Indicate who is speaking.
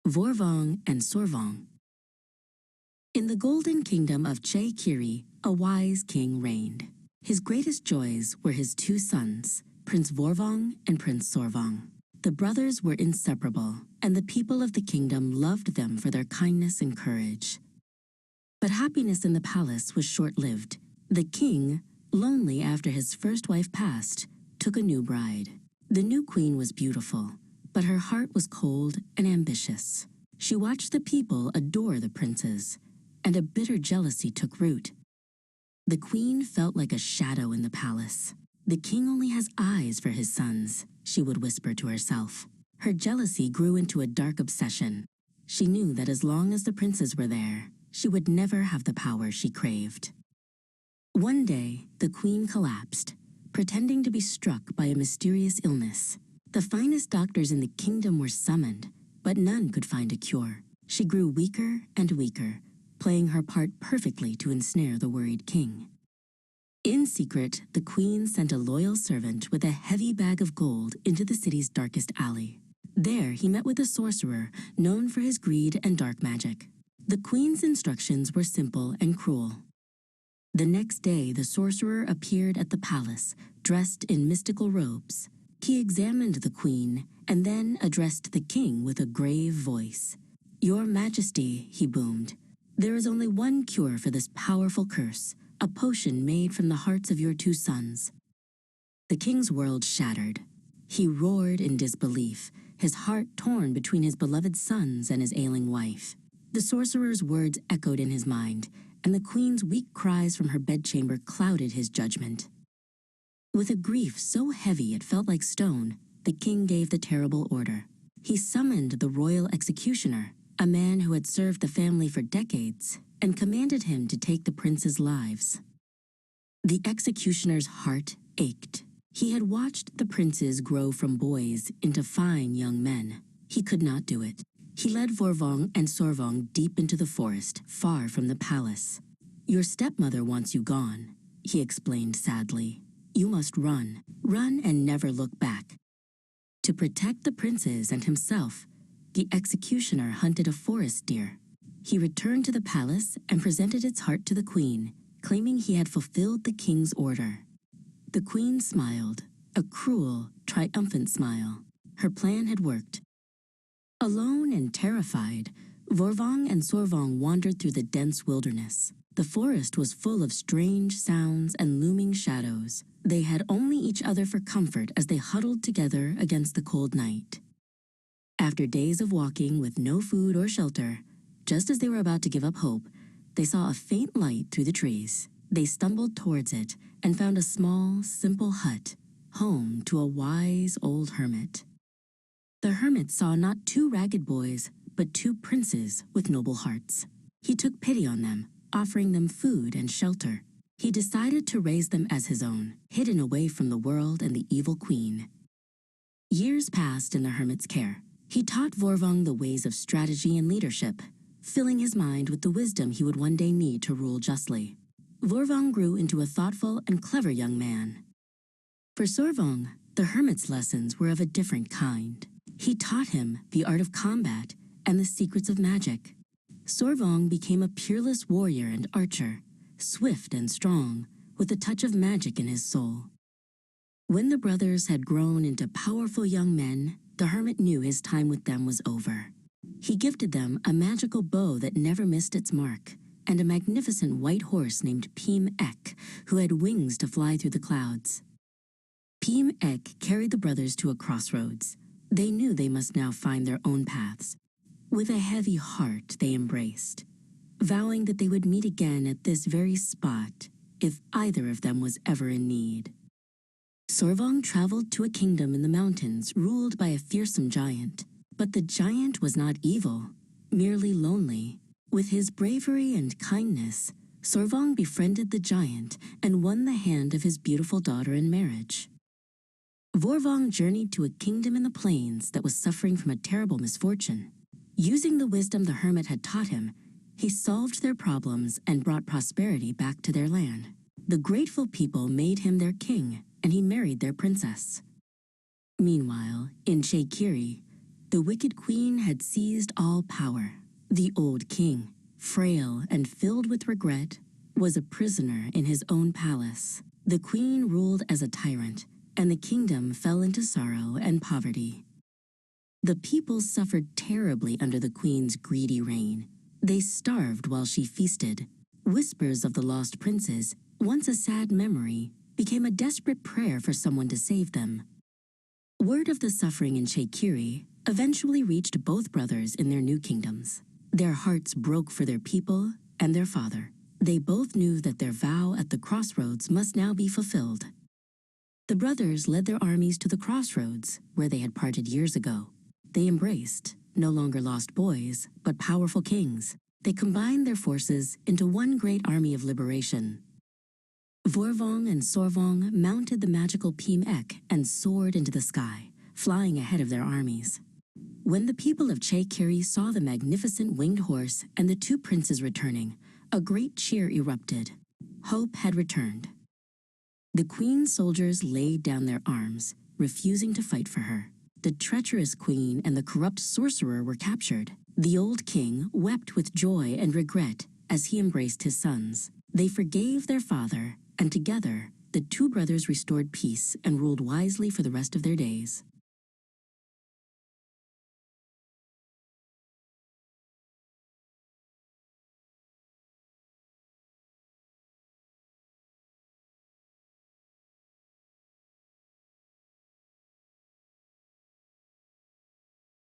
Speaker 1: Voravong and Soravong. In the golden kingdom of Kiri, a wise king reigned. His greatest joys were his two sons, Prince Voravong and Prince Soravong. The brothers were inseparable, and the people of the kingdom loved them for their kindness and courage. But happiness in the palace was short-lived. The king, lonely after his first wife passed, took a new bride. The new queen was beautiful, but her heart was cold and ambitious. She watched the people adore the princes, and a bitter jealousy took root. The queen felt like a shadow in the palace. The king only has eyes for his sons, she would whisper to herself. Her jealousy grew into a dark obsession. She knew that as long as the princes were there, she would never have the power she craved. One day, the queen collapsed, pretending to be struck by a mysterious illness. The finest doctors in the kingdom were summoned, but none could find a cure. She grew weaker and weaker, playing her part perfectly to ensnare the worried king. In secret, the queen sent a loyal servant with a heavy bag of gold into the city's darkest alley. There, he met with a sorcerer known for his greed and dark magic. The queen's instructions were simple and cruel. The next day, the sorcerer appeared at the palace, dressed in mystical robes. He examined the queen and then addressed the king with a grave voice. "Your Majesty," he boomed, "there is only one cure for this powerful curse, a potion made from the hearts of your two sons." The king's world shattered. He roared in disbelief, his heart torn between his beloved sons and his ailing wife. The sorcerer's words echoed in his mind, and the queen's weak cries from her bedchamber clouded his judgment. With a grief so heavy it felt like stone, the king gave the terrible order. He summoned the royal executioner, a man who had served the family for decades, and commanded him to take the princes' lives. The executioner's heart ached. He had watched the princes grow from boys into fine young men. He could not do it. He led Voravong and Soravong deep into the forest, far from the palace. "Your stepmother wants you gone," he explained sadly. "You must run and never look back." To protect the princes and himself, the executioner hunted a forest deer. He returned to the palace and presented its heart to the queen, claiming he had fulfilled the king's order. The queen smiled, a cruel, triumphant smile. Her plan had worked. Alone and terrified, Voravong and Soravong wandered through the dense wilderness. The forest was full of strange sounds and looming shadows. They had only each other for comfort as they huddled together against the cold night. After days of walking with no food or shelter, just as they were about to give up hope, they saw a faint light through the trees. They stumbled towards it and found a small, simple hut, home to a wise old hermit. The hermit saw not two ragged boys, but two princes with noble hearts. He took pity on them, offering them food and shelter. He decided to raise them as his own, hidden away from the world and the evil queen. Years passed in the hermit's care. He taught Voravong the ways of strategy and leadership, filling his mind with the wisdom he would one day need to rule justly. Voravong grew into a thoughtful and clever young man. For Soravong, the hermit's lessons were of a different kind. He taught him the art of combat and the secrets of magic. Soravong became a peerless warrior and archer, swift and strong, with a touch of magic in his soul. When the brothers had grown into powerful young men, the hermit knew his time with them was over. He gifted them a magical bow that never missed its mark, and a magnificent white horse named Pim Ek, who had wings to fly through the clouds. Pim Ek carried the brothers to a crossroads. They knew they must now find their own paths. With a heavy heart, they embraced, vowing that they would meet again at this very spot if either of them was ever in need. Soravong traveled to a kingdom in the mountains ruled by a fearsome giant. But the giant was not evil, merely lonely. With his bravery and kindness, Soravong befriended the giant and won the hand of his beautiful daughter in marriage. Voravong journeyed to a kingdom in the plains that was suffering from a terrible misfortune. Using the wisdom the hermit had taught him, he solved their problems and brought prosperity back to their land. The grateful people made him their king, and he married their princess. Meanwhile, in Kiri, The wicked queen had seized all power. The old king, frail and filled with regret, was a prisoner in his own palace. The queen ruled as a tyrant, and the kingdom fell into sorrow and poverty. The people suffered terribly under the queen's greedy reign. They starved while she feasted. Whispers of the lost princes, once a sad memory, became a desperate prayer for someone to save them. Word of the suffering in Cheikiri eventually reached both brothers in their new kingdoms. Their hearts broke for their people and their father. They both knew that their vow at the crossroads must now be fulfilled. The brothers led their armies to the crossroads, where they had parted years ago. They embraced, no longer lost boys, but powerful kings. They combined their forces into one great army of liberation. Voravong and Soravong mounted the magical Pim Ek and soared into the sky, flying ahead of their armies. When the people of Cheikiri saw the magnificent winged horse and the two princes returning, a great cheer erupted. Hope had returned. The queen's soldiers laid down their arms, refusing to fight for her. The treacherous queen and the corrupt sorcerer were captured. The old king wept with joy and regret as he embraced his sons. They forgave their father, and together, the two brothers restored peace and ruled wisely for the rest of their days.